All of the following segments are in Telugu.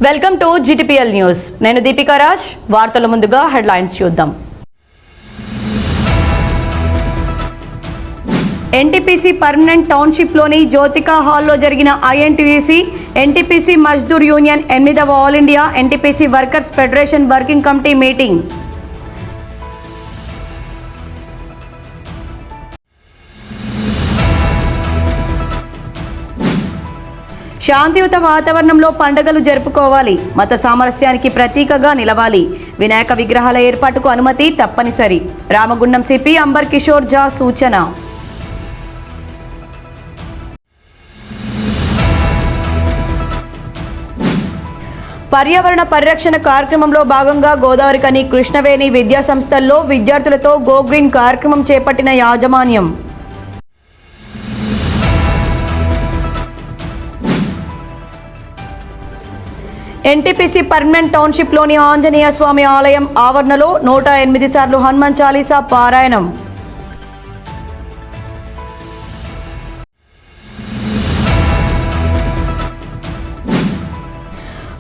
Welcome to GTPL news. నేను దీపికా రాజ్. వార్తల ముందుగా హెడ్లైన్స్ చూద్దాం. ఎన్టీపీసీ పర్మనెంట్ టౌన్షిప్లోని జ్యోతికా హాల్లో జరిగిన ఐఎన్టీయూసీ ఎన్టీపీసీ మజ్దూర్ యూనియన్ 8వ all India NTPC workers federation working committee meeting. శాంతియుత వాతావరణంలో పండుగలు జరుపుకోవాలి. మత సామరస్యానికి ప్రతీకగా నిలవాలి. వినాయక విగ్రహాల ఏర్పాటుకు అనుమతి తప్పనిసరి. రామగుండం సిపి అంబర్ కిషోర్ జా సూచన. పర్యావరణ పరిరక్షణ కార్యక్రమంలో భాగంగా గోదావరికని కృష్ణవేణి విద్యా సంస్థల్లో విద్యార్థులతో గో గ్రీన్ కార్యక్రమం చేపట్టిన యాజమాన్యం. ఎన్టీపీసీ పర్మనెంట్ టౌన్షిప్లోని ఆంజనేయ స్వామి ఆలయం ఆవరణలో 108 సార్లు హనుమాన్ చాలీసా పారాయణం.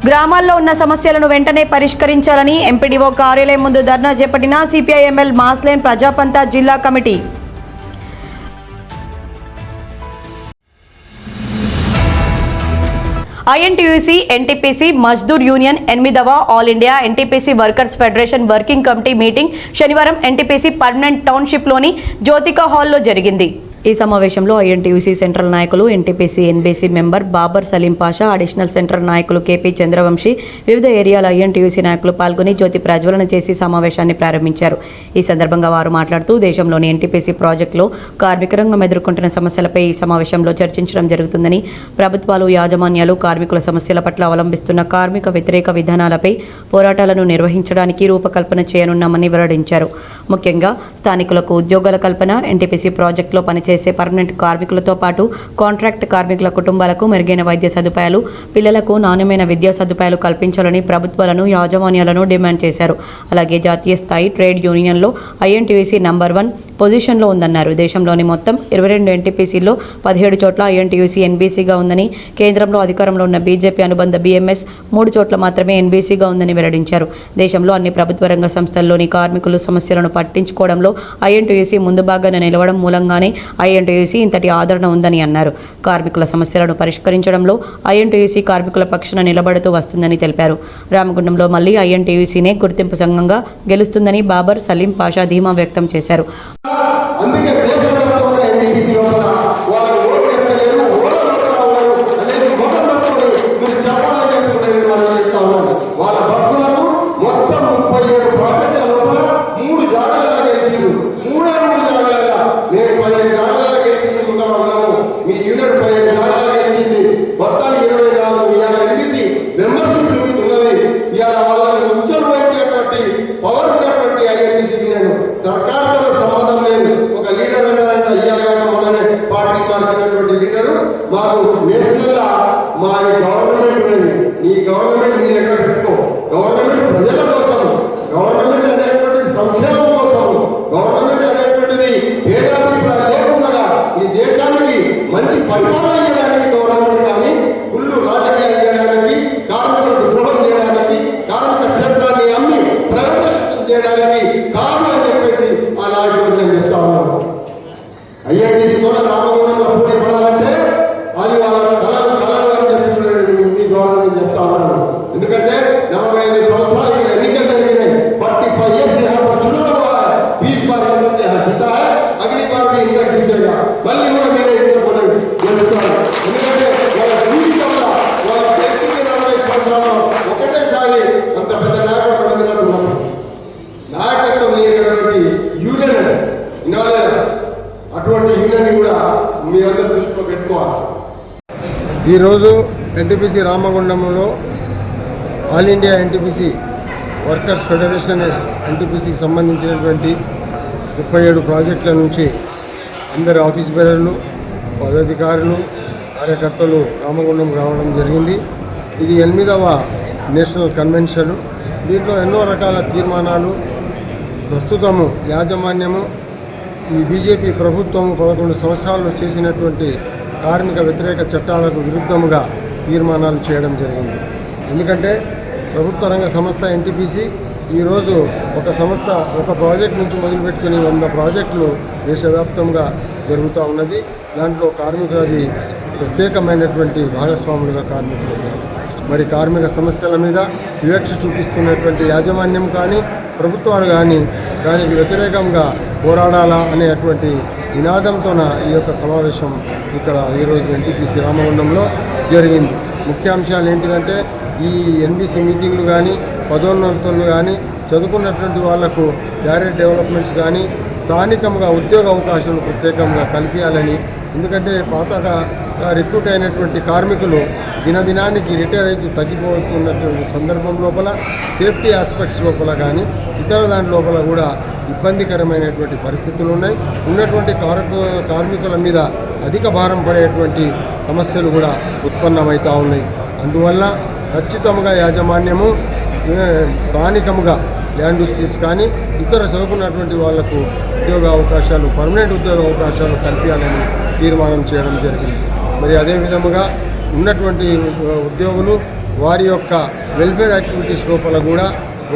గ్రామాల్లో ఉన్న సమస్యలను వెంటనే పరిష్కరించాలని ఎంపీడీఓ కార్యాలయం ముందు ధర్నా చేపట్టిన సిపిఐఎంఎల్ మాస్లేన్ ప్రజాపంతా జిల్లా committee. INTUC NTPC Mazdoor union 8వ all India NTPC workers federation working committee meeting శనివారం ఎన్టీపీసీ పర్మనెంట్ టౌన్షిప్లోని జ్యోతికా హాల్లో జరిగింది. ఈ సమావేశంలో ఐఎన్టీయూసీ సెంట్రల్ నాయకులు, NTPC NBC member Babar Saleem Pasha, additional central నాయకులు కేపీ చంద్రవంశీ, వివిధ ఏరియాల ఐఎన్టీయూసీ నాయకులు పాల్గొని జ్యోతి ప్రజ్వలన చేసి సమావేశాన్ని ప్రారంభించారు. ఈ సందర్భంగా వారు మాట్లాడుతూ దేశంలోని ఎన్టీపీసీ ప్రాజెక్టులో కార్మిక రంగం ఎదుర్కొంటున్న సమస్యలపై ఈ సమావేశంలో చర్చించడం జరుగుతుందని, ప్రభుత్వాలు, యాజమాన్యాలు కార్మికుల సమస్యల పట్ల అవలంబిస్తున్న కార్మిక వ్యతిరేక విధానాలపై పోరాటాలను నిర్వహించడానికి రూపకల్పన చేయనున్నామని వెల్లడించారు. ముఖ్యంగా స్థానికులకు ఉద్యోగాల కల్పన, ఎన్టీపీసీ ప్రాజెక్టులో పనిచేసే పర్మనెంట్ కార్మికులతో పాటు కాంట్రాక్ట్ కార్మికుల కుటుంబాలకు మెరుగైన వైద్య సదుపాయాలు, పిల్లలకు నాణ్యమైన విద్యా సదుపాయాలు కల్పించాలని ప్రభుత్వాలను, యాజమాన్యాలను డిమాండ్ చేశారు. అలాగే జాతీయ స్థాయి ట్రేడ్ యూనియన్లో ఐఎన్టీయూసీ నంబర్ 1 పొజిషన్లో ఉందన్నారు. దేశంలోని మొత్తం 22 ఎన్టీపీసీల్లో 17 చోట్ల ఐఎన్టీయూసీ ఎన్బీసీగా ఉందని, కేంద్రంలో అధికారంలో ఉన్న బీజేపీ అనుబంధ బీఎంఎస్ 3 చోట్ల మాత్రమే ఎన్బీసీగా ఉందని వెల్లడించారు. దేశంలో అన్ని ప్రభుత్వ రంగ సంస్థల్లోని కార్మికులు సమస్యలను పట్టించుకోవడంలో ఐఎన్టీయూసీ ముందు భాగాన నిలవడం మూలంగానే ఐఎన్టీయూసీ ఇంతటి ఆదరణ ఉందని అన్నారు. కార్మికుల సమస్యలను పరిష్కరించడంలో ఐఎన్టీయూసీ కార్మికుల పక్షాన నిలబడుతూ వస్తుందని తెలిపారు. రామగుండంలో మళ్లీ ఐఎన్టీయూసీనే గుర్తింపు సంఘంగా గెలుస్తుందని బాబర్ సలీం పాషా ధీమా వ్యక్తం చేశారు. అందుకే దేశవ్యాప్తంగా ఎన్టీపీసీ లోపల వాళ్ళ ఓటు ఎక్కలేదు, అనేది మొదలు పట్టుకొని మీరు చెప్పాలని చెప్పి వాళ్ళు చెప్తా ఉన్నారు. వాళ్ళ భక్తులకు మొత్తం 37 ప్రాజెక్టుల లోపల 3 జాగాలుగా గెలిచింది. 3 జాగాలుగా నేను 15 జాగాలుగా గెలిచింది ఉన్నాము. మీ యూనిట్ 15 జాగాలుగా గెలిచింది. మొత్తానికి 24 ఇవాళ ఎన్టీపీ మెంబర్షిప్ ఉన్నది. ఇవాళ వాళ్ళని ఉచ్చలు పెట్టేటువంటి పవర్ ఉన్నటువంటి ఐఎన్టీసీకి నేను సర్కార్తో సంబంధం లేదు. ఒక లీడర్ అంటే ఇయ్యాలి మొన్ననే పార్టీ మార్చినటువంటి లీడరు మాకు నేషనల్ గా మా గవర్నమెంట్ ఉన్నది. నీ గవర్నమెంట్ నీ దగ్గర పెట్టుకో. గవర్నమెంట్ ప్రజల కోసం, గవర్నమెంట్ అనేటువంటిది సంక్షేమం కోసం, గవర్నమెంట్ అనేటువంటిది భేదాభిప్రాయం లేకుండా ఈ దేశానికి మంచి పరిపాలన చేయడానికి గవర్నమెంట్ కానీ ఫుల్లు రాజకీయాలు చేయడానికి, కార్మికులకు ద్రోహం చేయడానికి, కార్మిక క్షేత్రాన్ని అమ్మి ప్రైవేటైజేషన్ చేయడానికి కాదు అని చెప్పేసి ఆ నాయకుడు నేను చెప్తా ఉన్నాను. ఐఎన్టీసీ కూడా రామగుండంలో పోటీ పడాలంటే అది వాళ్ళ కళలు అని చెప్పి మీ ద్వారా నేను చెప్తా ఉన్నాను. ఎందుకంటే 45 సంవత్సరాలు ఇక్కడ ఎన్నికలు జరిగినాయి. 45 years यहाँ पर चुनाव हुआ है. 20 बार इन्होंने यहाँ जीता है. अगली बार भी इनका जीतेगा. మళ్ళీ కూడా మీరే ఎన్నుకోండి గెలుస్తారు. ఎందుకంటే వాళ్ళ జీవితంలో వాళ్ళ వ్యక్తికి 40 సంవత్సరాలు ఒకటేసారి అంత పెద్ద నాయకుడు పొందినట్టు నాయకత్వం లేనటువంటి యూనియన్ ఇన్నాళ్ళ అటువంటి యూనియన్ కూడా మీరందరూ దృష్టిలో పెట్టుకోవాలి. ఈరోజు ఎన్టీపీసీ రామగుండంలో all India NTPC workers federation ఎన్టీపీసీకి సంబంధించినటువంటి 37 ప్రాజెక్టుల నుంచి అందరు ఆఫీస్ బేరర్లు, పదాధికారులు, కార్యకర్తలు రామగుండం రావడం జరిగింది. ఇది 8వ నేషనల్ కన్వెన్షన్. దీంట్లో ఎన్నో రకాల తీర్మానాలు ప్రస్తుతము యాజమాన్యము ఈ బీజేపీ ప్రభుత్వము 11 సంవత్సరాల్లో చేసినటువంటి కార్మిక వ్యతిరేక చట్టాలకు విరుద్ధముగా తీర్మానాలు చేయడం జరిగింది. ఎందుకంటే ప్రభుత్వ రంగ సంస్థ ఎన్టీపీసీ ఈరోజు ఒక ప్రాజెక్ట్ నుంచి మొదలుపెట్టుకుని 100 ప్రాజెక్టులు దేశవ్యాప్తంగా జరుగుతూ ఉన్నది. దాంట్లో కార్మికులది ప్రత్యేకమైనటువంటి భాగస్వాములుగా కార్మికులు ఉన్నారు. మరి కార్మిక సమస్యల మీద వివక్ష చూపిస్తున్నటువంటి యాజమాన్యం కానీ ప్రభుత్వాలు కానీ దానికి వ్యతిరేకంగా పోరాడాలా అనేటువంటి నినాదంతోన ఈ యొక్క సమావేశం ఇక్కడ ఈరోజు ఎన్టీపీసీ రామగుండంలో జరిగింది. ముఖ్యాంశాలు ఏంటిదంటే ఈ ఎన్బీసీ మీటింగ్లు కానీ పదోన్నతులు కానీ చదువుకున్నటువంటి వాళ్లకు క్యారియర్ డెవలప్మెంట్స్ కానీ స్థానికంగా ఉద్యోగ అవకాశాలు ప్రత్యేకంగా కల్పించాలని. ఎందుకంటే పాతగా రిక్రూట్ అయినటువంటి కార్మికులు దినదినానికి రిటైర్ అయితే తగ్గిపోతున్నటువంటి సందర్భం లోపల సేఫ్టీ ఆస్పెక్ట్స్ లోపల కానీ ఇతర దాని లోపల కూడా ఇబ్బందికరమైనటువంటి పరిస్థితులు ఉన్నాయి. ఉన్నటువంటి కార్మికుల మీద అధిక భారం పడేటువంటి సమస్యలు కూడా ఉత్పన్నమవుతూ ఉన్నాయి. అందువల్ల ఖచ్చితంగా యాజమాన్యము స్థానికంగా ల్యాండ్ యూస్టీస్ కానీ ఇతర చదువుకున్నటువంటి వాళ్లకు ఉద్యోగ అవకాశాలు పర్మనెంట్ ఉద్యోగ అవకాశాలు కల్పించాలని తీర్మానం చేయడం జరిగింది. మరి అదే విధముగా ఉన్నటువంటి ఉద్యోగులు వారి యొక్క వెల్ఫేర్ యాక్టివిటీస్ లోపల కూడా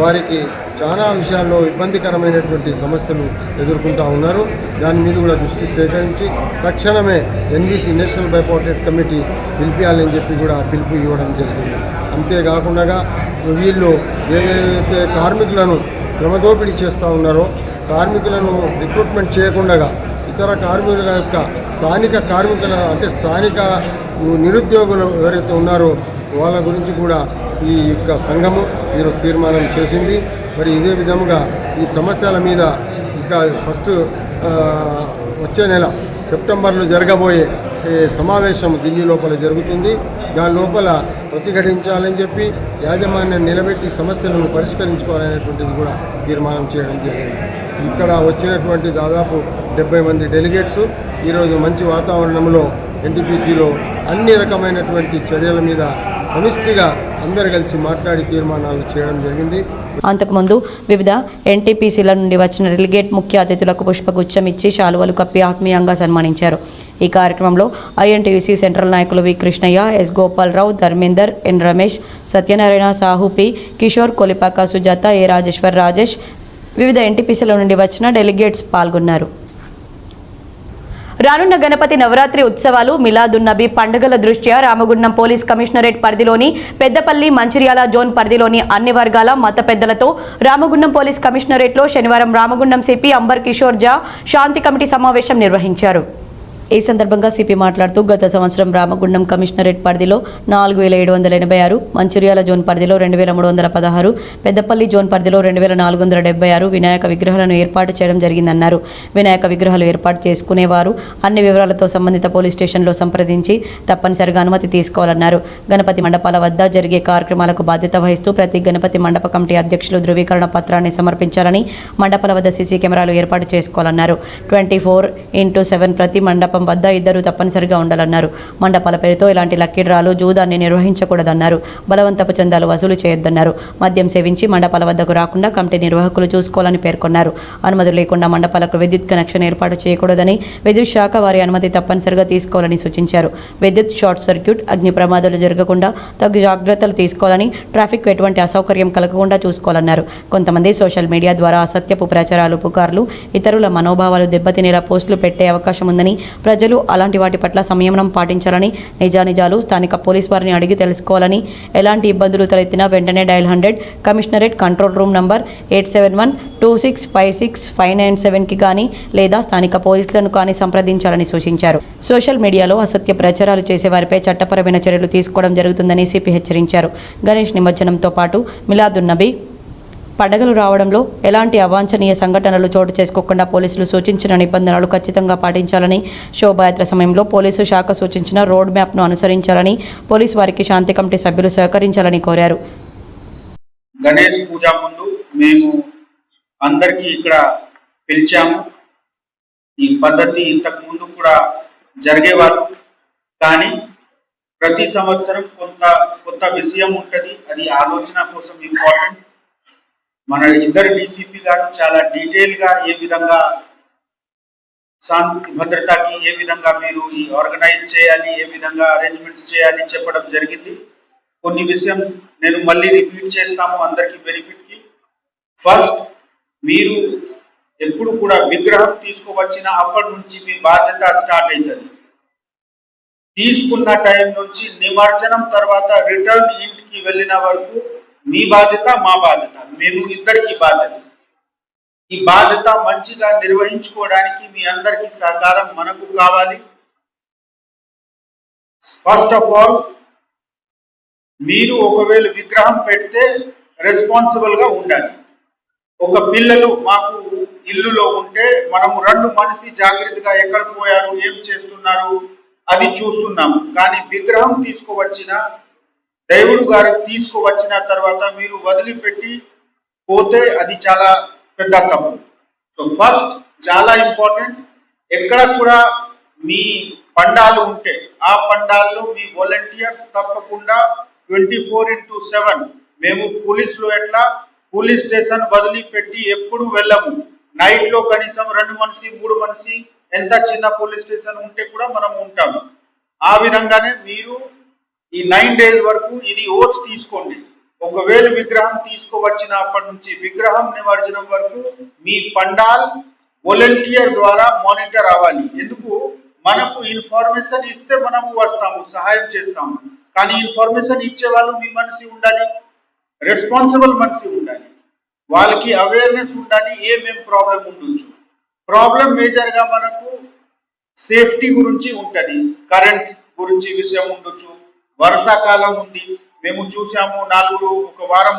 వారికి చాలా విషయాల్లో ఇబ్బందికరమైనటువంటి సమస్యలు ఎదుర్కొంటూ ఉన్నారు. దాని మీద కూడా దృష్టి సేకరించి తక్షణమే ఎన్బీసీ నేషనల్ బైపార్టెట్ కమిటీ పిలిపించాలని చెప్పి కూడా పిలుపు ఇవ్వడం జరిగింది. అంతేకాకుండా వీళ్ళు ఏదైతే కార్మికులను శ్రమదోపిడీ చేస్తూ ఉన్నారో కార్మికులను రిక్రూట్మెంట్ చేయకుండా ఇతర కార్మికుల యొక్క స్థానిక కార్మికుల అంటే స్థానిక నిరుద్యోగులు ఎవరైతే ఉన్నారో వాళ్ళ గురించి కూడా ఈ యొక్క సంఘము ఈరోజు తీర్మానం చేసింది. మరి ఇదే విధముగా ఈ సమస్యల మీద ఇంకా ఫస్ట్ వచ్చే నెల సెప్టెంబర్లో జరగబోయే సమావేశం ఢిల్లీ లోపల జరుగుతుంది. దాని లోపల ప్రతిఘటించాలని చెప్పి యాజమాన్యం నిలబెట్టి సమస్యలను పరిష్కరించుకోవాలనేటువంటిది కూడా తీర్మానం చేయడం జరిగింది. ఇక్కడ వచ్చినటువంటి దాదాపు 70 మంది డెలిగేట్స్ ఈరోజు మంచి వాతావరణంలో ఎన్టీపీసీలో అన్ని రకమైనటువంటి చర్యల మీద సమిష్టిగా అందరు కలిసి మాట్లాడి తీర్మానాలు చేయడం జరిగింది. అంతకుముందు వివిధ ఎన్టీపీసీల నుండి వచ్చిన డెలిగేట్ ముఖ్య అతిథులకు పుష్పగుచ్చం ఇచ్చి శాలువలు కప్పి ఆత్మీయంగా సన్మానించారు. ఈ కార్యక్రమంలో ఐఎన్టీయూసీ సెంట్రల్ నాయకులు వి కృష్ణయ్య, ఎస్ గోపాలరావు, ధర్మేందర్, ఎన్ రమేష్, సత్యనారాయణ, సాహు, పి కిషోర్, కొలిపాక సుజాత, ఏ రాజేశ్వర్, రాజేష్, వివిధ ఎన్టీపీసీల నుండి వచ్చిన డెలిగేట్స్ పాల్గొన్నారు. రానున్న గణపతి నవరాత్రి ఉత్సవాలు మిలాదున్నబీ పండుగల దృష్ట్యా రామగుండం పోలీస్ కమిషనరేట్ పరిధిలోని పెద్దపల్లి, మంచిర్యాల జోన్ పరిధిలోని అన్ని వర్గాల మత పెద్దలతో రామగుండం పోలీస్ కమిషనరేట్లో శనివారం రామగుండం సిపి అంబర్ కిషోర్ జా శాంతి కమిటీ సమావేశం నిర్వహించారు. ఈ సందర్భంగా సిపి మాట్లాడుతూ గత సంవత్సరం రామగుండం కమిషనరేట్ పరిధిలో 4786, మంచిర్యాల జోన్ పరిధిలో 2316, పెద్దపల్లి జోన్ పరిధిలో 2476 వినాయక విగ్రహాలను ఏర్పాటు చేయడం జరిగిందన్నారు. వినాయక విగ్రహాలు ఏర్పాటు చేసుకునేవారు అన్ని వివరాలతో సంబంధిత పోలీస్ స్టేషన్లో సంప్రదించి తప్పనిసరిగా అనుమతి తీసుకోవాలన్నారు. గణపతి మండపాల వద్ద జరిగే కార్యక్రమాలకు బాధ్యత వహిస్తూ ప్రతి గణపతి మండప కమిటీ అధ్యక్షులు ధృవీకరణ పత్రాన్ని సమర్పించాలని, మండపాల వద్ద సీసీ కెమెరాలు ఏర్పాటు చేసుకోవాలన్నారు. 24/7 ప్రతి మండపం వద్ద 2 తప్పనిసరిగా ఉండాలన్నారు. మండపాల పేరుతో ఇలాంటి లక్కీ డ్రాలు, జూదాన్ని నిర్వహించకూడదన్నారు. బలవంతపు చందాలు వసూలు చేయొద్దన్నారు. మద్యం సేవించి మండపాల వద్దకు రాకుండా కమిటీ నిర్వాహకులు చూసుకోవాలని పేర్కొన్నారు. అనుమతులు లేకుండా మండపాలకు విద్యుత్ కనెక్షన్ ఏర్పాటు చేయకూడదని, విద్యుత్ శాఖ వారి అనుమతి తప్పనిసరిగా తీసుకోవాలని సూచించారు. విద్యుత్ షార్ట్ సర్క్యూట్, అగ్ని ప్రమాదాలు జరగకుండా తగు జాగ్రత్తలు తీసుకోవాలని, ట్రాఫిక్ ఎటువంటి అసౌకర్యం కలగకుండా చూసుకోవాలన్నారు. కొంతమంది సోషల్ మీడియా ద్వారా అసత్యపు ప్రచారాలు, పుకార్లు, ఇతరుల మనోభావాలు దెబ్బతినేలా పోస్టులు పెట్టే అవకాశం ఉందని, ప్రజలు అలాంటి వాటి పట్ల సంయమనం పాటించాలని, నిజానిజాలు స్థానిక పోలీస్ వారిని అడిగి తెలుసుకోవాలని, ఎలాంటి ఇబ్బందులు తలెత్తినా వెంటనే dial 100 commissionerate control room number 8712656597కి కానీ లేదా స్థానిక పోలీసులను కానీ సంప్రదించాలని సూచించారు. సోషల్ మీడియాలో అసత్య ప్రచారాలు చేసే వారిపై చట్టపరమైన చర్యలు తీసుకోవడం జరుగుతుందని సిపి హెచ్చరించారు. గణేష్ నిమజ్జనంతో పాటు మిలాదున్నబీ పండుగలు రావడంలో ఎలాంటి అవాంఛనీయ సంఘటనలు చోటు చేసుకోకుండా పోలీసులు సూచించిన నిబంధనలు ఖచ్చితంగా పాటించాలని, శోభాయాత్ర సమయంలో పోలీసు శాఖ సూచించిన రోడ్ మ్యాప్ను అనుసరించాలని, పోలీసు వారికి శాంతి కమిటీ సభ్యులు సహకరించాలని కోరారు. గణేష్ పూజ ముందు మేము అందరికీ ఇక్కడ పిలిచాము. ఈ పద్ధతి ఇంతకు ముందు కూడా జరిగేవాళ్ళు, కానీ ప్రతి సంవత్సరం కొత్త విషయం ఉంటుంది. అది ఆలోచన కోసం ఇంపార్టెంట్. మన ఇద్దరు డీసీపీ గారు చాలా డీటెయిల్గా ఏ విధంగా శాంతి భద్రతకి ఏ విధంగా మీరు ఈ ఆర్గనైజ్ చేయాలి, ఏ విధంగా అరేంజ్మెంట్స్ చేయాలి చెప్పడం జరిగింది. కొన్ని విషయం నేను మళ్ళీ రిపీట్ చేస్తాము అందరికీ బెనిఫిట్కి. ఫస్ట్, మీరు ఎప్పుడు కూడా విగ్రహం తీసుకువచ్చిన అప్పటి నుంచి మీ బాధ్యత స్టార్ట్ అవుతుంది. తీసుకున్న టైం నుంచి నిమజ్జనం తర్వాత రిటర్న్ ఇంటికి వెళ్ళిన వరకు మీ బాధ్యత, మా బాధ్యత, మేము ఇద్దరికి బాధ్యత. ఈ బాధ్యత మంచిగా నిర్వహించుకోవడానికి మీ అందరికీ సహకారం మనకు కావాలి. ఫస్ట్ ఆఫ్ ఆల్, మీరు ఒకవేళ విగ్రహం పెడితే రెస్పాన్సిబుల్ గా ఉండాలి. ఒక పిల్లలు మాకు ఇల్లులో ఉంటే మనము 2 మనిషి జాగ్రత్తగా ఎక్కడ పోయారు, ఏం చేస్తున్నారు అది చూస్తున్నాము. కానీ విగ్రహం తీసుకువచ్చిన దేవుడు గారికి తీసుకువచ్చిన తర్వాత మీరు వదిలిపెట్టి పోతే అది చాలా పెద్ద తప్పు. సో ఫస్ట్ చాలా ఇంపార్టెంట్, ఎక్కడ కూడా మీ పండాలు ఉంటే ఆ పండాల్లో మీ వాలంటీర్స్ తప్పకుండా 24/7 మేము పోలీసులు ఎట్లా పోలీస్ స్టేషన్ వదిలిపెట్టి ఎప్పుడు వెళ్ళము. నైట్ లో కనీసం 2 మనిషి 3 మనిషి ఎంత చిన్న పోలీస్ స్టేషన్ ఉంటే కూడా మనం ఉంటాము. ఆ విధంగానే మీరు ఈ 9 days వరకు ఇది ఓట్స్ తీసుకోండి. ఒకవేళ విగ్రహం తీసుకువచ్చినప్పటి నుంచి విగ్రహం నిమజ్జనం వరకు మీ పండాల్ వాలంటీర్ ద్వారా మానిటర్ అవ్వాలి. ఎందుకు? మనకు ఇన్ఫర్మేషన్ ఇస్తే మనము వస్తాము, సహాయం చేస్తాము. కానీ ఇన్ఫర్మేషన్ ఇచ్చే వాళ్ళు మీ మనిషి ఉండాలి, రెస్పాన్సిబుల్ మనిషి ఉండాలి, వాళ్ళకి అవేర్నెస్ ఉండాలి. ఏమేం ప్రాబ్లం ఉండొచ్చు. ప్రాబ్లం మేజర్గా మనకు సేఫ్టీ గురించి ఉంటుంది, కరెంట్ గురించి విషయం ఉండొచ్చు. వర్షాకాలం ఉంది, మేము చూసాము 1 వారం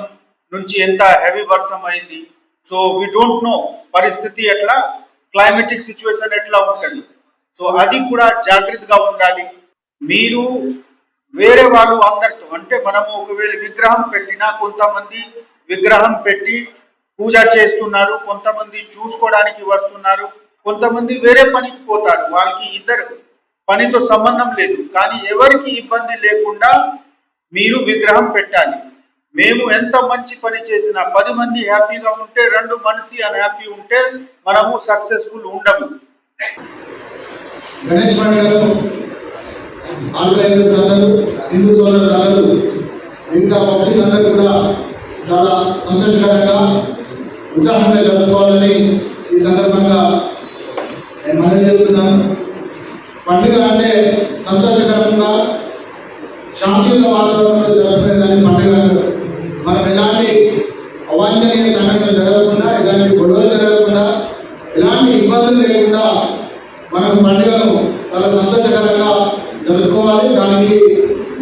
నుంచి ఎంత హెవీ వర్షం అయింది. సో వి డోంట్ నో పరిస్థితి ఎట్లా, క్లైమేటిక్ సిచ్యువేషన్ ఎట్లా ఉంటుంది. సో అది కూడా జాగ్రత్తగా ఉండాలి. మీరు వేరే వాళ్ళు అందరితో అంటే మనము ఒకవేళ విగ్రహం పెట్టినా కొంతమంది విగ్రహం పెట్టి పూజ చేస్తున్నారు, కొంతమంది చూసుకోవడానికి వస్తున్నారు, కొంతమంది వేరే పనికి పోతారు, వాళ్ళకి ఇద్దరు పనితో సంబంధం లేదు. కానీ ఎవరికి ఇబ్బంది లేకుండా మీరు విగ్రహం పెట్టాలి. మేము ఎంత మంచి పని చేసినా 10 మంది హ్యాపీగా ఉంటే 2 మనిషి అన్హ్యాపీ ఉంటే మనము సక్సెస్ఫుల్ ఉండము. గణేష్ పండుగలో ఆర్గనైజర్స్ అందరూ, హిందూ సోదరులు అందరూ, ఇంకా పబ్లిక్ అందరూ కూడా చాలా సంతోషకరంగా ఉత్సాహంగా జరుపుకోవాలని ఈ సందర్భంగా నేను మనవి చేస్తున్నాను. పండుగ అంటే సంతోషకరంగా శాంతియుత వాతావరణంలో జరుపుకునేదాన్ని పండుగ. మనం ఎలాంటి అవాంఛనీయ సంఘటనలు జరగకుండా, ఎలాంటి గొడవలు జరగకుండా, ఎలాంటి ఇబ్బందులు లేకుండా మనం పండుగను చాలా సంతోషకరంగా జరుపుకోవాలి. దానికి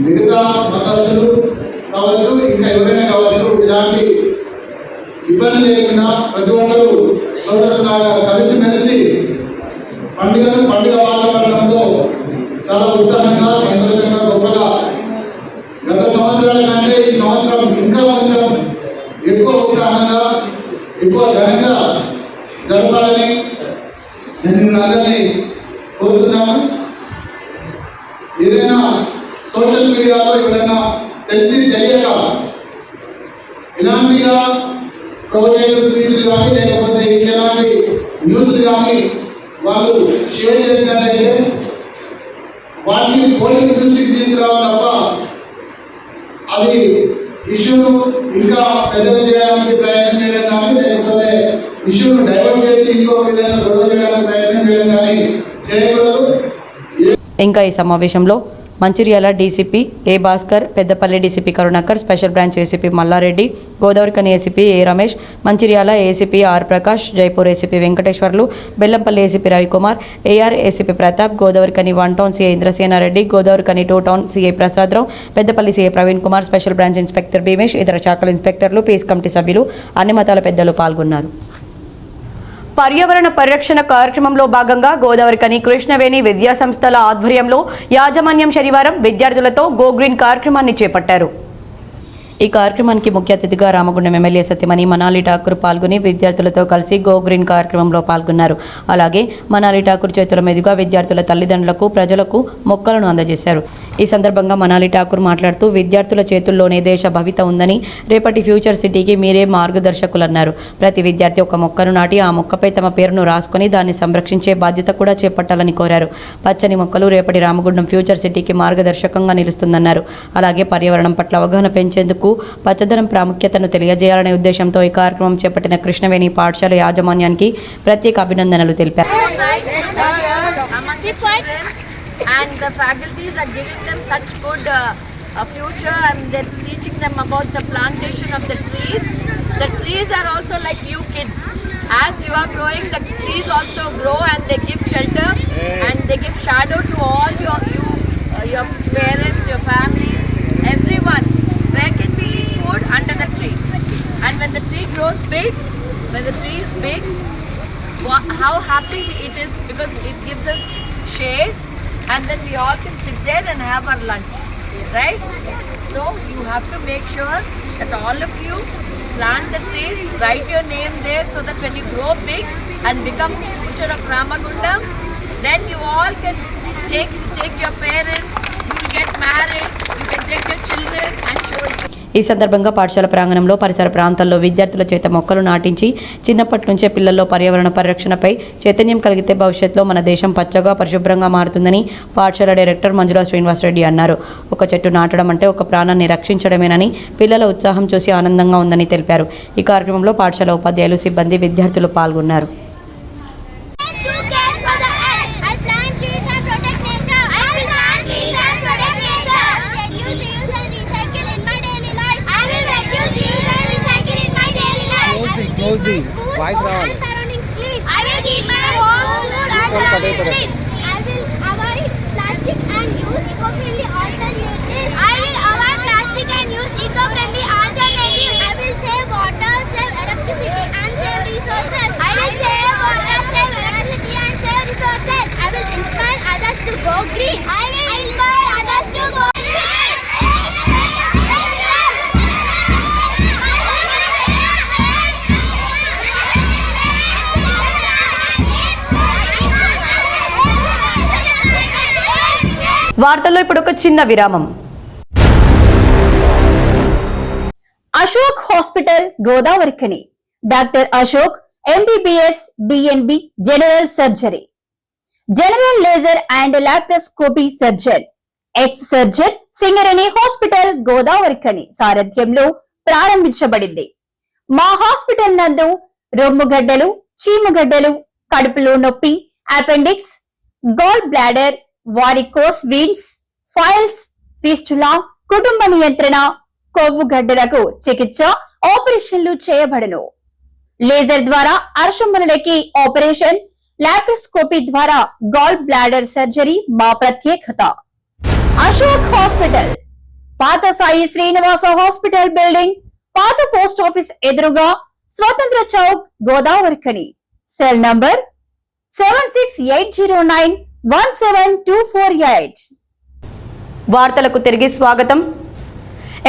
మిగతా మతస్థులు కావచ్చు, ఇంకా ఎవరైనా కావచ్చు, ఇలాంటి ఇబ్బంది లేకుండా ప్రతి ఒక్కరూ సోదరులాగా కలిసిమెలిసి పండుగ వాతావరణంలో చాలా ఉత్సాహంగా, సంతోషంగా, గొప్పగా గత సంవత్సరాల కంటే ఈ సంవత్సరం ఇంకా కొంచెం ఎక్కువ ఉత్సాహంగా, ఎక్కువ ఘనంగా జరపాలని నేను మిమ్మల్ని కోరుతున్నాను. ఏదైనా సోషల్ మీడియాలో ఎవరైనా తెలియక ఇలాంటిగా ప్రోజెక్ట్ స్పీచ్లు కానీ లేకపోతే ఇంకెలాంటి న్యూస్ కానీ వాళ్ళు షేర్ చేసినట్లయితే వాటిని పోలీస్ దృష్టికి తీసుకురావాలి తప్ప అది ఇష్యూను ఇంకా పెద్దగా చేయడానికి ప్రయత్నం చేయడం కానీ, లేకపోతే ఇష్యూను డైవర్ట్ చేసి ఇంకో విధంగా గొడవ చేయడానికి ప్రయత్నం చేయడం కానీ చేయకూడదు. ఇంకా ఈ సమావేశంలో Mancherial DCP A Bhaskar, Peddapalli DCP Karunakar, special branch ACP Mallareddy, Godavarikhani ACP A Ramesh, Mancherial ACP R Prakash, Jaipur ACP Venkateswarlu, Bellampalli ACP Ravikumar, AR ACP Pratap, Godavarikhani 1 town CI Indrasenareddy, Godavarikhani 2 town CI Prasadarao, Peddapalli CI Praveen Kumar, special branch inspector Bheemesh, ఇతర శాఖల ఇన్స్పెక్టర్లు, పీస్ కమిటీ సభ్యులు, అన్ని మతాల పెద్దలు పాల్గొన్నారు. పర్యావరణ పరిరక్షణ కార్యక్రమంలో భాగంగా గోదావరికని కృష్ణవేణి విద్యా సంస్థల ఆధ్వర్యంలో యాజమాన్యం శనివారం విద్యార్థులతో గో గ్రీన్ కార్యక్రమాన్ని చేపట్టారు. ఈ కార్యక్రమానికి ముఖ్య అతిథిగా రామగుండం ఎమ్మెల్యే సత్యమణి మనాలి ఠాకూర్ పాల్గొని విద్యార్థులతో కలిసి గో గ్రీన్ కార్యక్రమంలో పాల్గొన్నారు. అలాగే మనాలి ఠాకూర్ చేతుల మీదుగా విద్యార్థుల తల్లిదండ్రులకు ప్రజలకు మొక్కలను అందజేశారు. ఈ సందర్భంగా మనాలి ఠాకూర్ మాట్లాడుతూ విద్యార్థుల చేతుల్లోనే దేశ భవిత ఉందని, రేపటి ఫ్యూచర్ సిటీకి మీరే మార్గదర్శకులన్నారు. ప్రతి విద్యార్థి ఒక మొక్కను నాటి ఆ మొక్కపై తమ పేరును రాసుకొని దాన్ని సంరక్షించే బాధ్యత కూడా చేపట్టాలని కోరారు. పచ్చని మొక్కలు రేపటి రామగుండం ఫ్యూచర్ సిటీకి మార్గదర్శకంగా నిలుస్తుందన్నారు. అలాగే పర్యావరణం పట్ల అవగాహన పెంచేందుకు పచ్చదనం ప్రాముఖ్యతను తెలియజేయాలనే ఉద్దేశంతో ఈ కార్యక్రమం చేపట్టిన కృష్ణవేణి పాఠశాల యాజమాన్యానికి ప్రత్యేక అభినందనలు తెలిపారు. And the faculties are giving them such good future, and they're teaching them about the plantation of the trees. The trees are also like you kids. As you are growing, the trees also grow and they give shelter and they give shadow to all your parents, your family, everyone. Where can we eat food? Under the tree. And when the tree grows big, when the tree is big, how happy it is, because it gives us shade, and then we all can sit there and have our lunch, right? So you have to make sure that all of you plant the trees, write your name there, so that when you grow big and become the future of Ramagundam, then you all can take your parents, you will get married, you can take your children and show it. ఈ సందర్భంగా పాఠశాల ప్రాంగణంలో పరిసర ప్రాంతాల్లో విద్యార్థుల చేత మొక్కలు నాటించి చిన్నప్పటి నుంచే పిల్లల్లో పర్యావరణ పరిరక్షణపై చైతన్యం కలిగితే భవిష్యత్తులో మన దేశం పచ్చగా పరిశుభ్రంగా మారుతుందని పాఠశాల డైరెక్టర్ మంజుల శ్రీనివాసరెడ్డి అన్నారు. ఒక చెట్టు నాటడం అంటే ఒక ప్రాణాన్ని రక్షించడమేనని, పిల్లల ఉత్సాహం చూసి ఆనందంగా ఉందని తెలిపారు. ఈ కార్యక్రమంలో పాఠశాల ఉపాధ్యాయులు, సిబ్బంది, విద్యార్థులు పాల్గొన్నారు. Close the voice రావాలి. I will keep my home food and surroundings. I will avoid plastic and use eco-friendly alternatives. I will avoid plastic and use eco-friendly alternatives. I will save water, save electricity and save resources. I will save water, save electricity and save resources. I will inspire others to go green. I will inspire others to go green. వార్తల్లో ఇప్పుడు ఒక చిన్న విరామం. Ashok hospital Godavarikhani. Doctor Ashok MBBS DNB general surgery, general laser and laparoscopy surgeon, ex surgeon Singareni hospital Godavarikhani సారథ్యంలో ప్రారంభించబడింది. మా హాస్పిటల్ నందు రొమ్ముగడ్డలు, చీముగడ్డలు, కడుపులో నొప్పి, appendix, gall bladder, varicose veins, piles, fistula, కుటుంబ నియంత్రణ, కొవ్వు గడ్డలకు చికిత్స, ఆపరేషన్లు చేయబడును. లేజర్ ద్వారా అర్షములకి ఆపరేషన్, లాప్రోస్కోపీ ద్వారా గాల్ బ్లాడర్ సర్జరీ మా ప్రత్యేకత. అశోక్ హాస్పిటల్, పాత సాయి శ్రీనివాస హాస్పిటల్ బిల్డింగ్, పాత పోస్ట్ ఆఫీస్ ఎదురుగా, స్వతంత్ర చౌక్, గోదావరిఖని. Cell number 7680917248. వార్తలకు తిరిగి స్వాగతం.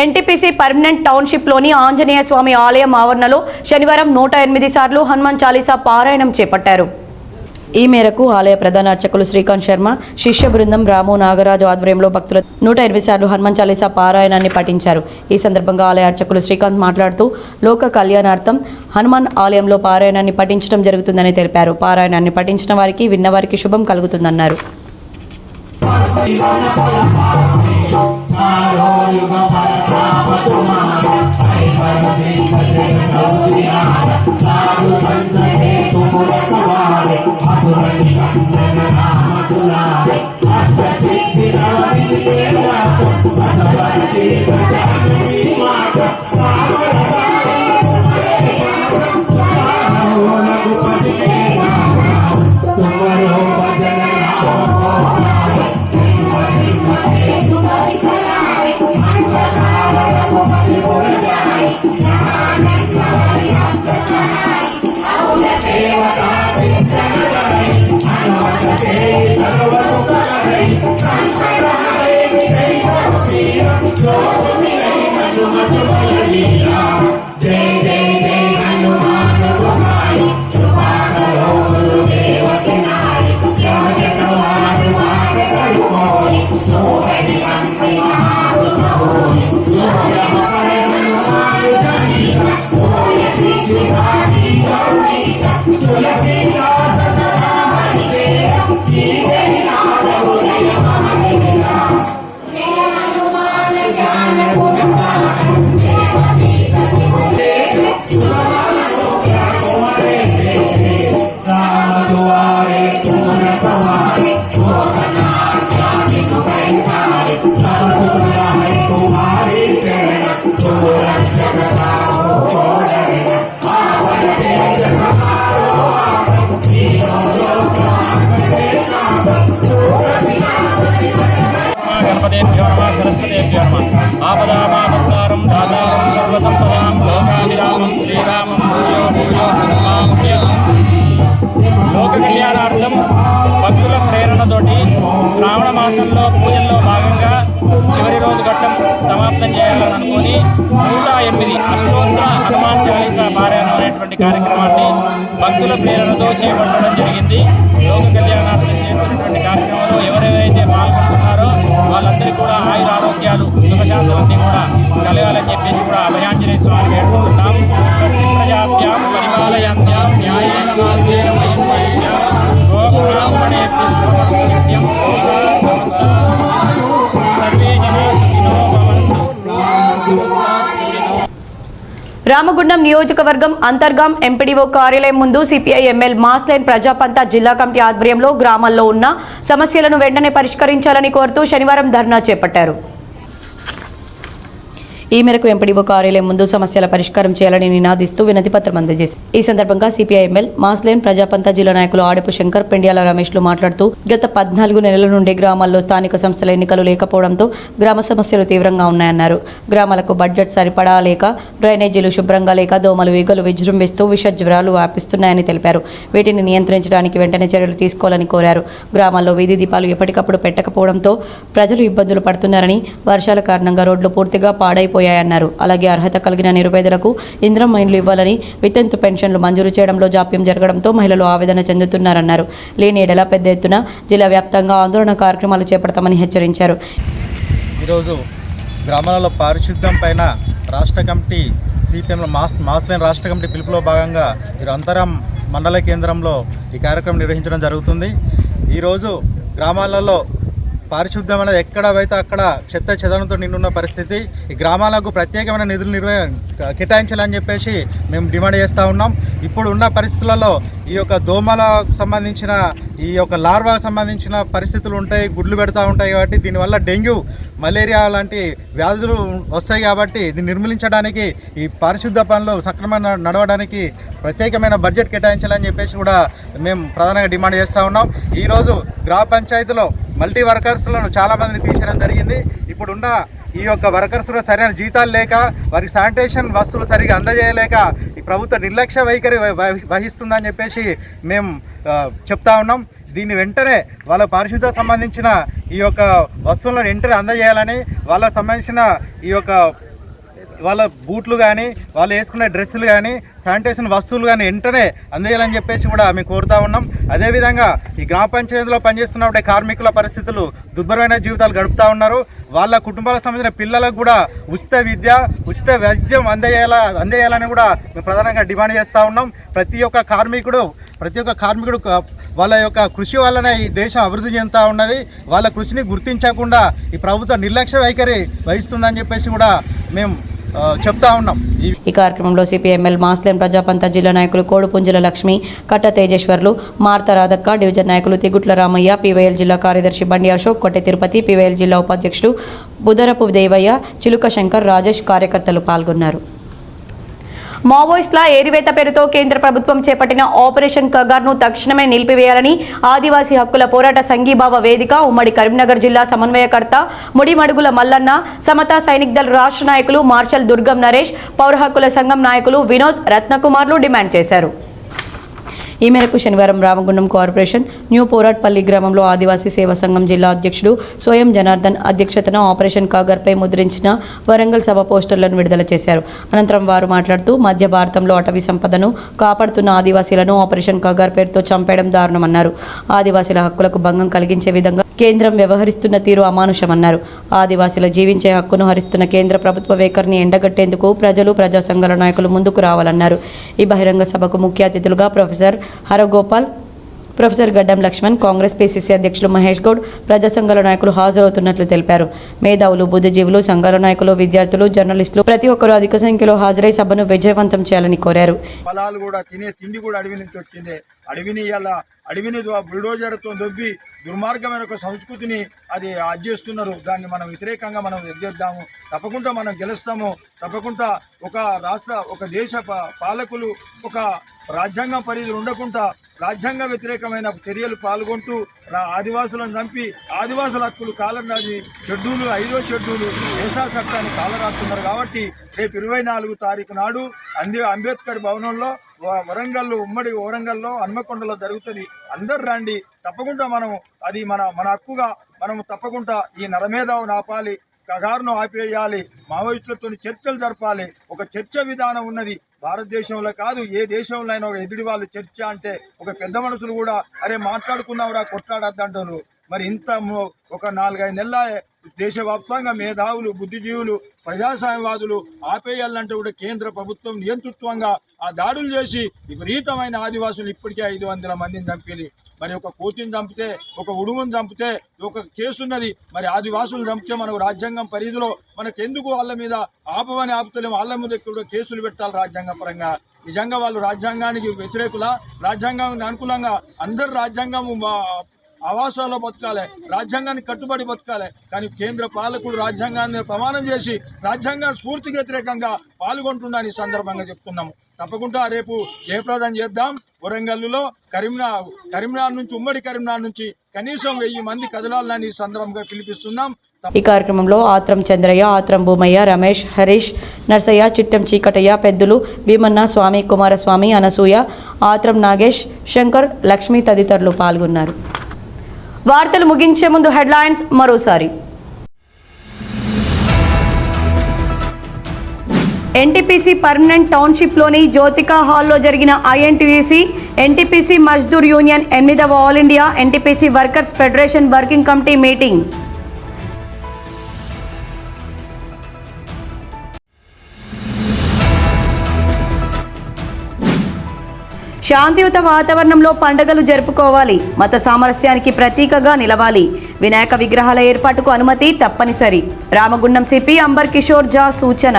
ఎన్టీపీసీ పర్మనెంట్ టౌన్షిప్లోని ఆంజనేయ స్వామి ఆలయం ఆవరణలో శనివారం 108 సార్లు హనుమాన్ చాలీసా పారాయణం చేపట్టారు. ఈ మేరకు ఆలయ ప్రధాన అర్చకులు శ్రీకాంత్ శర్మ, శిష్య బృందం రాము నాగరాజు ఆధ్వర్యంలో భక్తులు 108 సార్లు హనుమాన్ చాలీసా పారాయణాన్ని పఠించారు. ఈ సందర్భంగా ఆలయ అర్చకులు శ్రీకాంత్ మాట్లాడుతూ లోక కళ్యాణార్థం హనుమాన్ ఆలయంలో పారాయణాన్ని పఠించడం జరుగుతుందని తెలిపారు. పారాయణాన్ని పఠించిన వారికి, విన్నవారికి శుభం కలుగుతుందన్నారు. Go! गणपतेभ्यो नमः सरस्वतेभ्यो नमः आपदामापत्तारं दातारं सर्वसम्पदां लोकाभिरामं श्रीरामं भूयो भूयो नमाम्यहम् లోక కళ్యాణార్థం భక్తుల ప్రేరణతోటి శ్రావణ మాసంలో పూజల్లో భాగంగా చివరి రోజు ఘట్టం సమాప్తం చేయాలని అనుకుని 108 అష్టోత్తర హనుమాన్ చాలీసా పారాయణం అనేటువంటి కార్యక్రమాన్ని భక్తుల ప్రేరణతో చేపట్టడం జరిగింది. లోక కళ్యాణార్థం చేస్తున్నటువంటి కార్యక్రమంలో ఎవరెవరైతే పాల్గొంటున్నారో వాళ్ళందరికీ కూడా ఆయుర ఆరోగ్యాలు సుఖశాంతులన్నీ కూడా కలగాలని చెప్పేసి కూడా అభయాంజనేయ స్వామి వేడుకుంటున్నాం. స్వస్తి ప్రజాభ్యాం పరిపాలయాభ్యాం న్యాయేన మార్గేణ మహిం మహిమ్యాం గోబ్రాహ్మణేభ్యః శుభమస్తు సర్వే జనా సుఖినో భవంతు. రామగుండం నియోజకవర్గం అంతర్గాం ఎంపీడీఓ కార్యాలయం ముందు సిపిఐ ఎంఎల్ మాస్ లైన్ ప్రజాపంత జిల్లా కమిటీ ఆధ్వర్యంలో గ్రామాల్లో ఉన్న సమస్యలను వెంటనే పరిష్కరించాలని కోరుతూ శనివారం ధర్నా చేపట్టారు. ఈ మేరకు ఎంపీడీఓ కార్యాలయం ముందు సమస్యల పరిష్కారం చేయాలని నినాదిస్తూ వినతి పత్రం అందజేశారు. ఈ సందర్భంగా సిపిఐ ఎంఎల్ మాస్ లైన్ ప్రజాపంత జిల్లా నాయకులు ఆడపు శంకర్, పెండియాల రమేష్లు మాట్లాడుతూ గత 14 నెలల నుండి గ్రామాల్లో స్థానిక సంస్థల ఎన్నికలు లేకపోవడంతో గ్రామ సమస్యలు తీవ్రంగా ఉన్నాయన్నారు. గ్రామాలకు బడ్జెట్ సరిపడా లేక, డ్రైనేజీలు శుభ్రంగా లేక దోమలు ఈగలు విజృంభిస్తూ విష జ్వరాలు వ్యాపిస్తున్నాయని తెలిపారు. వీటిని నియంత్రించడానికి వెంటనే చర్యలు తీసుకోవాలని కోరారు. గ్రామాల్లో వీధి దీపాలు ఎప్పటికప్పుడు పెట్టకపోవడంతో ప్రజలు ఇబ్బందులు పడుతున్నారని, వర్షాల కారణంగా రోడ్లు పూర్తిగా పాడైపోయాయన్నారు. అలాగే అర్హత కలిగిన నిరుపేదలకు ఇంద్రం ఇండ్లు ఇవ్వాలని, వితంతు పెన్షన్లు మంజూరు చేయడంలో జాప్యం జరగడంతో మహిళలు ఆవేదన చెందుతున్నారన్నారు. లేని ఎడల పెద్ద ఎత్తున జిల్లా వ్యాప్తంగా ఆందోళన కార్యక్రమాలు చేపడతామని హెచ్చరించారు. ఈరోజు గ్రామాలలో పారిశుద్ధ్యం పైన రాష్ట్ర కమిటీ సిపిఎంలో మాస్ లైన్ రాష్ట్ర కమిటీ పిలుపులో భాగంగా అంతరం మండల కేంద్రంలో ఈ కార్యక్రమం నిర్వహించడం జరుగుతుంది. ఈరోజు గ్రామాలలో పారిశుద్ధ్యం అనేది ఎక్కడైతే అక్కడ చెత్త చెదరంతో నిండున్న పరిస్థితి. ఈ గ్రామాలకు ప్రత్యేకమైన నిధులు కేటాయించాలని చెప్పేసి మేము డిమాండ్ చేస్తూ ఉన్నాం. ఇప్పుడు ఉన్న పరిస్థితులలో ఈ యొక్క దోమలకు సంబంధించిన, ఈ యొక్క లార్వాకు సంబంధించిన పరిస్థితులు ఉంటాయి, గుడ్లు పెడతా ఉంటాయి. కాబట్టి దీనివల్ల డెంగ్యూ, మలేరియా లాంటి వ్యాధులు వస్తాయి. కాబట్టి దీన్ని నిర్మూలించడానికి, ఈ పారిశుద్ధ పనులు సక్రమంగా నడవడానికి ప్రత్యేకమైన బడ్జెట్ కేటాయించాలని చెప్పేసి కూడా మేము ప్రధానంగా డిమాండ్ చేస్తూ ఉన్నాం. ఈరోజు గ్రామ పంచాయతీలో మల్టీ వర్కర్స్లను చాలామందిని తీసేయడం జరిగింది. ఇప్పుడున్న ఈ యొక్క వర్కర్స్లో సరైన జీతాలు లేక, వారికి శానిటేషన్ వస్తువులు సరిగా అందజేయలేక ఈ ప్రభుత్వ నిర్లక్ష్య వైఖరి వహిస్తుందని చెప్పేసి మేము చెప్తా ఉన్నాం. దీన్ని వెంటనే వాళ్ళ పారిశుద్ధ్య సంబంధించిన ఈ యొక్క వస్తువులను వెంటనే అందజేయాలని, వాళ్ళకు సంబంధించిన ఈ యొక్క వాళ్ళ బూట్లు కానీ, వాళ్ళు వేసుకునే డ్రెస్సులు కానీ, శానిటేషన్ వస్తువులు కానీ వెంటనే అందజేయాలని చెప్పేసి కూడా మేము కోరుతా ఉన్నాం. అదేవిధంగా ఈ గ్రామ పంచాయతీలో పనిచేస్తున్నప్పుడే కార్మికుల పరిస్థితులు దుర్భరమైన జీవితాలు గడుపుతూ ఉన్నారు. వాళ్ళ కుటుంబాలకు సంబంధించిన పిల్లలకు కూడా ఉచిత విద్య, ఉచిత వైద్యం అందజేయాలని కూడా మేము ప్రధానంగా డిమాండ్ చేస్తూ ఉన్నాం. ప్రతి ఒక్క కార్మికుడు వాళ్ళ యొక్క కృషి వల్లనే ఈ దేశం అభివృద్ధి చెందుతూ ఉన్నది. వాళ్ళ కృషిని గుర్తించకుండా ఈ ప్రభుత్వ నిర్లక్ష్య వైఖరి వహిస్తుందని చెప్పేసి కూడా మేము చెప్తా ఉన్నాం. ఈ కార్యక్రమంలో సిపిఎంఎల్ మాస్ లైన్ ప్రజాపంత జిల్లా నాయకులు కోడుపుంజల లక్ష్మి, కట్ట తేజేశ్వర్లు, మార్త రాధక్క, డివిజన్ నాయకులు తిగుట్ల రామయ్య, పివైఎల్ జిల్లా కార్యదర్శి బండి అశోక్, కొట్టె తిరుపతి, పివైఎల్ జిల్లా ఉపాధ్యక్షుడు బుదరపు దేవయ్య, చిలుక శంకర్, రాజేష్ కార్యకర్తలు పాల్గొన్నారు. మావోయిస్టుల ఏరివేత పేరుతో కేంద్ర ప్రభుత్వం చేపట్టిన ఆపరేషన్ కగార్ను తక్షణమే నిలిపివేయాలని ఆదివాసీ హక్కుల పోరాట సంఘీభావ వేదిక ఉమ్మడి కరీంనగర్ జిల్లా సమన్వయకర్త ముడిమడుగుల మల్లన్న, సమతా సైనిక్ దళ రాష్ట్ర నాయకులు మార్షల్ దుర్గం నరేష్, పౌర హక్కుల సంఘం నాయకులు వినోద్, రత్నకుమార్లు డిమాండ్ చేశారు. ఈ మేరకు శనివారం రామగుండం కార్పొరేషన్ న్యూ పోరాట్పల్లి గ్రామంలో ఆదివాసీ సేవా సంఘం జిల్లా అధ్యక్షుడు స్వయం జనార్దన్ అధ్యక్షతన ఆపరేషన్ కాగర్పై ముద్రించిన వరంగల్ సభ పోస్టర్లను విడుదల చేశారు. అనంతరం వారు మాట్లాడుతూ మధ్య భారతంలో అటవీ సంపదను కాపాడుతున్న ఆదివాసీలను ఆపరేషన్ కాగర్ పేరుతో చంపేయడం దారుణమన్నారు. ఆదివాసీల హక్కులకు భంగం కలిగించే విధంగా కేంద్రం వ్యవహరిస్తున్న తీరు అమానుషమన్నారు. ఆదివాసీల జీవించే హక్కును హరిస్తున్న కేంద్ర ప్రభుత్వ వైఖరిని ఎండగట్టేందుకు ప్రజలు, ప్రజా సంఘాల నాయకులు ముందుకు రావాలన్నారు. ఈ బహిరంగ సభకు ముఖ్య అతిథులుగా ప్రొఫెసర్ హరగోపాల్, ప్రొఫెసర్ గడ్డం లక్ష్మణ్, కాంగ్రెస్ పిసిసి అధ్యక్షులు మహేష్ గౌడ్, ప్రజా సంఘాల నాయకులు హాజరవుతున్నట్లు తెలిపారు. మేధావులు, బుద్ధిజీవులు, సంఘాల నాయకులు, విద్యార్థులు, జర్నలిస్టులు ప్రతి ఒక్కరూ అధిక సంఖ్యలో హాజరై సభను విజయవంతం చేయాలని కోరారు. ఫలాలు కూడా తినే తిండి కూడా అడవి నుంచి వచ్చిందే. అడవిని బుల్డోజర్తో దొబ్బి దుర్మార్గమైన ఒక సంస్కృతిని అది చేస్తున్నారు. దాన్ని మనం వ్యతిరేకంగా మనం ఎద్దేద్దాము. తప్పకుండా మనం గెలుస్తాము. తప్పకుండా ఒక దేశ పాలకులు ఒక రాజ్యాంగం పరిధిలో ఉండకుండా రాజ్యాంగ వ్యతిరేకమైన చర్యలు పాల్గొంటూ ఆదివాసులను చంపి ఆదివాసుల హక్కులు కాలరాజు షెడ్యూలు 5వ షెడ్యూలు దేశా చట్టాన్ని కాలరాస్తున్నారు. కాబట్టి రేపు 24 తారీఖు నాడు అంబేద్కర్ భవనంలో ఉమ్మడి వరంగల్లో హన్మకొండలో జరుగుతుంది. అందరు రండి. తప్పకుండా మనం అది మన హక్కుగా మనం తప్పకుండా ఈ నరమేధావు ఆపాలి, కగారును ఆపేయాలి, మావోయిస్టులతో చర్చలు జరపాలి. ఒక చర్చ విధానం ఉన్నది భారతదేశంలో కాదు, ఏ దేశంలో అయినా. ఒక ఎదుటి వాళ్ళు చర్చ అంటే ఒక పెద్ద మనుషులు కూడా అరే మాట్లాడుకున్నావురా కొట్లాడద్దంటారు. మరి ఇంత ఒక 4-5 నెలల దేశవ్యాప్తంగా మేధావులు, బుద్ధిజీవులు, ప్రజాస్వామ్యవాదులు ఆపేయాలంటే కూడా కేంద్ర ప్రభుత్వం నియంతృత్వంగా ఆ దాడులు చేసి విపరీతమైన ఆదివాసులు ఇప్పటికే 500 మందిని చంపేది. మరి ఒక కోతిని చంపితే, ఒక ఉడుమును చంపితే ఒక కేసు ఉన్నది. మరి ఆదివాసులు చంపితే మనకు రాజ్యాంగం పరిధిలో మనకెందుకు వాళ్ళ మీద ఆపుతలేము? వాళ్ళ మీద కూడా కేసులు పెట్టాలి రాజ్యాంగ పరంగా. నిజంగా వాళ్ళు రాజ్యాంగానికి వ్యతిరేకుల, రాజ్యాంగానికి అనుకూలంగా అందరు రాజ్యాంగం ఆవాసాల్లో బతకాలి, రాజ్యాంగానికి కట్టుబడి బతకాలి. కానీ కేంద్ర పాలకుడు రాజ్యాంగాన్ని ప్రమాణం చేసి రాజ్యాంగాన్ని స్ఫూర్తికి వ్యతిరేకంగా పాల్గొంటుందని ఈ సందర్భంగా చెప్తున్నాము. తప్పకుండా రేపు జయప్రదం చేద్దాం. వరంగల్లో కరీంనగర్ నుంచి ఉమ్మడి కరీంనగర్ నుంచి కనీసం 1000 మంది కదలాలని ఈ సందర్భంగా పిలిపిస్తున్నాం. ఈ కార్యక్రమంలో ఆత్రం చంద్రయ్య, ఆత్రం భూమయ్య, రమేష్, హరీష్, నర్సయ్య, చిట్టం చీకటయ్య, పెద్దులు, భీమన్న, స్వామి, కుమారస్వామి, అనసూయ, ఆత్రం నాగేష్, శంకర్, లక్ష్మి తదితరులు పాల్గొన్నారు. వార్తలు ముగించే ముందు హెడ్లైన్స్ మరోసారి. ఎన్టీపీసీ పర్మనెంట్ టౌన్షిప్లోని జ్యోతికా హాల్లో జరిగిన ఐఎన్టీయూసీ ఎన్టీపీసీ మజ్దూర్ యూనియన్ 8వ all India NTPC workers federation working committee meeting. శాంతియుత వాతావరణంలో పండుగలు జరుపుకోవాలి, మత సామరస్యానికి ప్రతీకగా నిలవాలి, వినాయక విగ్రహాల ఏర్పాటుకు అనుమతి తప్పనిసరి, రామగుండం సిపి అంబర్ కిషోర్ జా సూచన.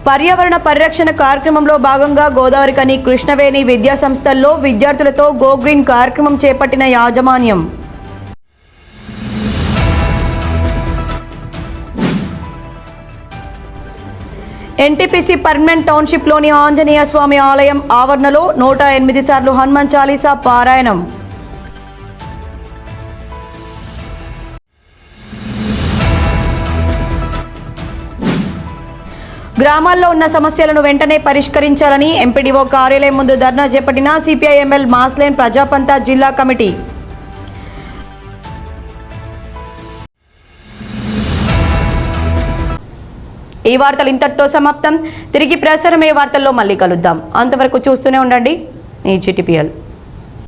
పర్యావరణ పరిరక్షణ కార్యక్రమంలో భాగంగా గోదావరికని, కృష్ణవేణి విద్యా సంస్థల్లో విద్యార్థులతో గో గ్రీన్ కార్యక్రమం చేపట్టిన యాజమాన్యం. ఎన్టీపీసీ పర్మనెంట్ టౌన్షిప్లోని ఆంజనేయ స్వామి ఆలయం ఆవరణలో 108 సార్లు హనుమాన్ చాలీసా పారాయణం. గ్రామాల్లో ఉన్న సమస్యలను వెంటనే పరిష్కరించాలని ఎంపీడీఓ కార్యాలయం ముందు ధర్నా చేపట్టిన సిపిఐఎంఎల్ మాస్లేన్ ప్రజాపంతా జిల్లా కమిటీ. ఈ వార్తలు ఇంతటితో సమాప్తం. తిరిగి ప్రసారమయ్యే వార్తల్లో మళ్ళీ కలుద్దాం. అంతవరకు చూస్తూనే ఉండండి ఈ GTPL.